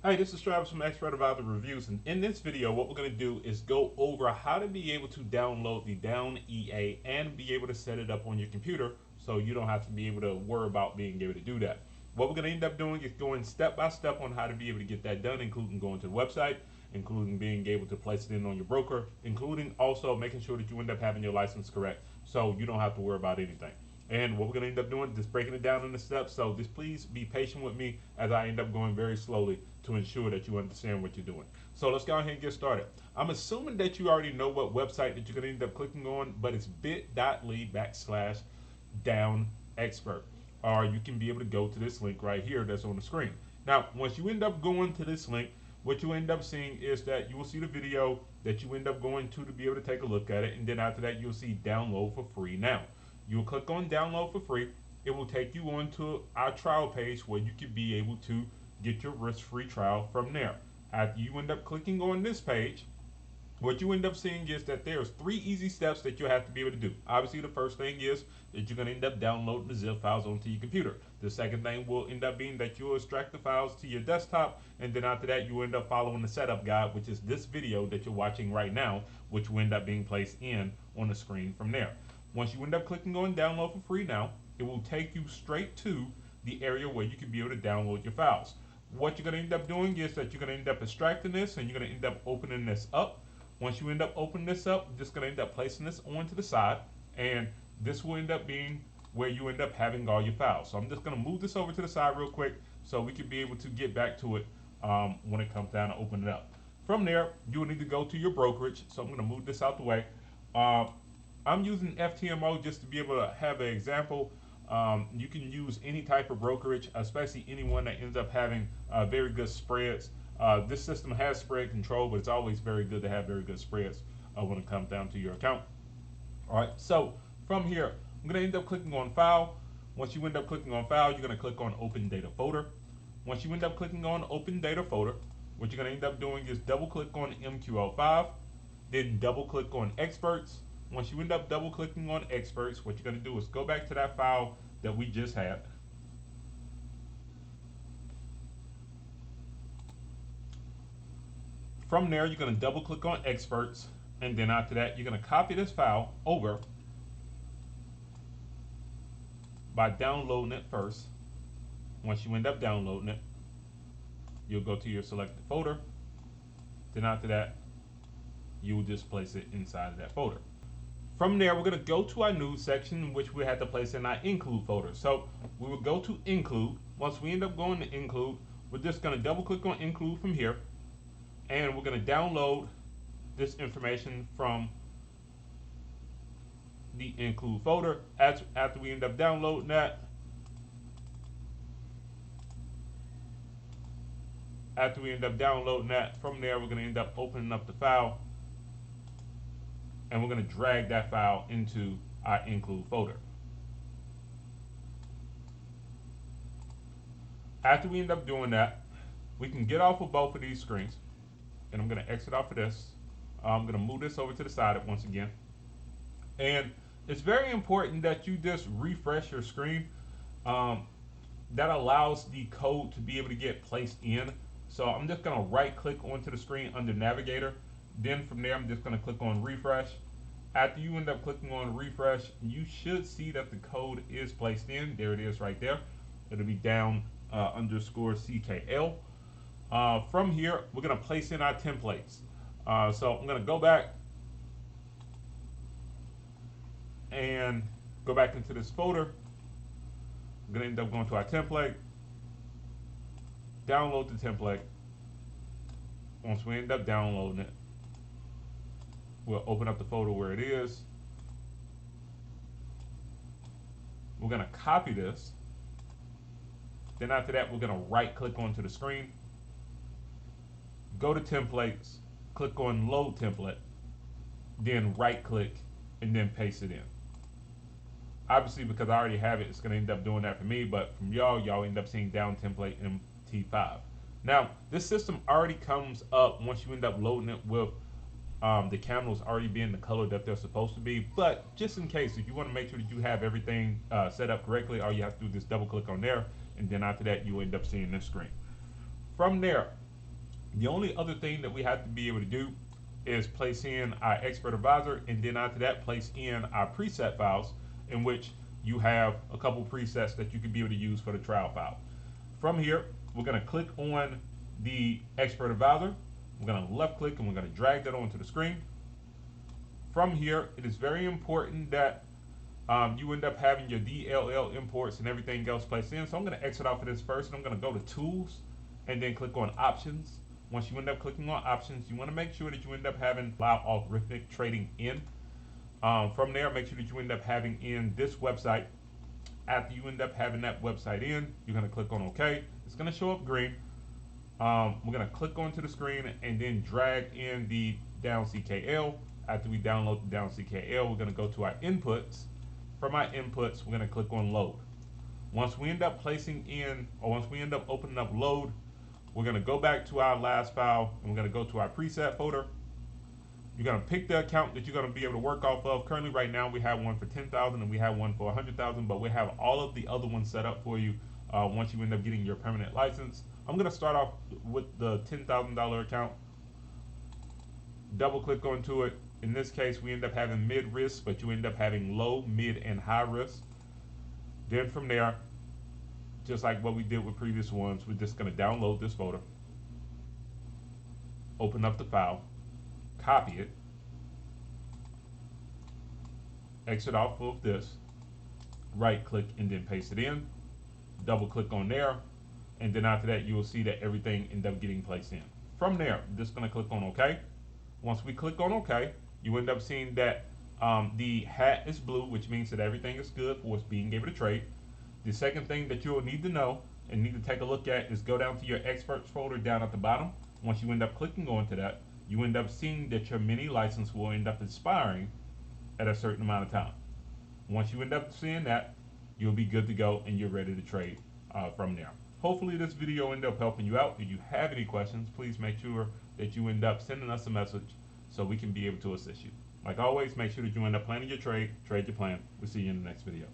Hi, this is Travis from Expert About the Reviews, and in this video what we're going to do is go over how to be able to download the down EA and be able to set it up on your computer so you don't have to be able to worry about being able to do that. What we're going to end up doing is going step by step on how to be able to get that done, including going to the website, including being able to place it in on your broker, including also making sure that you end up having your license correct so you don't have to worry about anything. And what we're going to end up doing is just breaking it down into steps. So just please be patient with me as I end up going very slowly to ensure that you understand what you're doing. So let's go ahead and get started. I'm assuming that you already know what website that you're going to end up clicking on, but it's bit.ly/down expert. Or you can be able to go to this link right here that's on the screen. Now, once you end up going to this link, what you end up seeing is that you will see the video that you end up going to be able to take a look at it. And then after that, you'll see download for free now. You'll click on download for free. It will take you onto our trial page where you can be able to get your risk-free trial from there. After you end up clicking on this page, what you end up seeing is that there's 3 easy steps that you have to be able to do. Obviously, the first thing is that you're going to end up downloading the zip files onto your computer. The second thing will end up being that you'll extract the files to your desktop, and then after that, you end up following the setup guide, which is this video that you're watching right now, which will end up being placed in on the screen from there. Once you end up clicking on download for free now, it will take you straight to the area where you can be able to download your files. What you're going to end up doing is that you're going to end up extracting this and you're going to end up opening this up. Once you end up opening this up, you're just going to end up placing this onto the side, and this will end up being where you end up having all your files. So I'm just going to move this over to the side real quick so we can be able to get back to it when it comes down to open it up. From there, you will need to go to your brokerage. So I'm going to move this out the way. I'm using FTMO just to be able to have an example. You can use any type of brokerage, especially anyone that ends up having very good spreads. This system has spread control, but it's always very good to have very good spreads when it comes down to your account. All right, so from here, I'm going to end up clicking on File. Once you end up clicking on File, you're going to click on Open Data Folder. Once you end up clicking on Open Data Folder, what you're going to end up doing is double click on MQL5, then double click on Experts. Once you end up double clicking on Experts, what you're going to do is go back to that file that we just had. From there, you're going to double click on Experts, and then after that, you're going to copy this file over by downloading it first. Once you end up downloading it, you'll go to your selected folder. Then after that, you will just place it inside of that folder. From there, we're going to go to our news section, in which we had to place in our include folder. So we will go to include. Once we end up going to include, we're just going to double click on include from here, and we're going to download this information from the include folder. After we end up downloading that, from there we're going to end up opening up the file, and we're going to drag that file into our include folder. After we end up doing that, we can get off of both of these screens, and I'm going to exit off of this. I'm going to move this over to the side once again, and it's very important that you just refresh your screen. That allows the code to be able to get placed in. So I'm just going to right click onto the screen under Navigator. Then from there, I'm just going to click on refresh. After you end up clicking on refresh, you should see that the code is placed in. There it is right there. It'll be down underscore CKL. From here, we're going to place in our templates. So I'm going to go back and go back into this folder. I'm going to end up going to our template, download the template. Once we end up downloading it, we'll open up the folder where it is. We're going to copy this. Then after that, we're going to right click onto the screen, go to templates, click on load template, then right click, and then paste it in. Obviously, because I already have it, it's going to end up doing that for me, but from y'all end up seeing down template MT5. Now, this system already comes up once you end up loading it with the candles already being the color that they're supposed to be. But just in case, if you want to make sure that you have everything set up correctly, all you have to do is just double click on there, and then after that, you end up seeing this screen. From there, The only other thing that we have to be able to do is place in our expert advisor, and then after that place in our preset files, in which you have a couple presets that you can be able to use for the trial file. From here, we're going to click on the expert advisor. We're going to left click and we're going to drag that onto the screen. From here, it is very important that you end up having your DLL imports and everything else placed in. So I'm going to exit off of this first, and I'm going to go to Tools and then click on Options. Once you end up clicking on Options, you want to make sure that you end up having Allow Algorithmic Trading in. From there, make sure that you end up having in this website. After you end up having that website in, you're going to click on OK. It's going to show up green. We're going to click onto the screen and then drag in the down CKL. After we download the down CKL, we're going to go to our inputs. From our inputs, we're going to click on load. Once we end up placing in, or once we end up opening up load, we're going to go back to our last file and we're going to go to our preset folder. You're going to pick the account that you're going to be able to work off of. Currently right now we have one for 10,000 and we have one for 100,000, but we have all of the other ones set up for you once you end up getting your permanent license. I'm going to start off with the $10,000 account. Double click onto it. In this case, we end up having mid risk, but you end up having low, mid, and high risk. Then from there, just like what we did with previous ones, we're just going to download this folder, open up the file, copy it, exit off of this, right click and then paste it in, double click on there, and then after that you will see that everything ends up getting placed in. From there, I'm just going to click on OK. Once we click on OK, you end up seeing that the hat is blue, which means that everything is good for us being able to trade. The second thing that you'll need to know and need to take a look at is go down to your experts folder down at the bottom. Once you end up clicking onto that, you end up seeing that your mini license will end up expiring at a certain amount of time. Once you end up seeing that, you'll be good to go and you're ready to trade from there. Hopefully this video ended up helping you out. If you have any questions, please make sure that you end up sending us a message so we can be able to assist you. Like always, make sure that you end up planning your trade, trade your plan. We'll see you in the next video.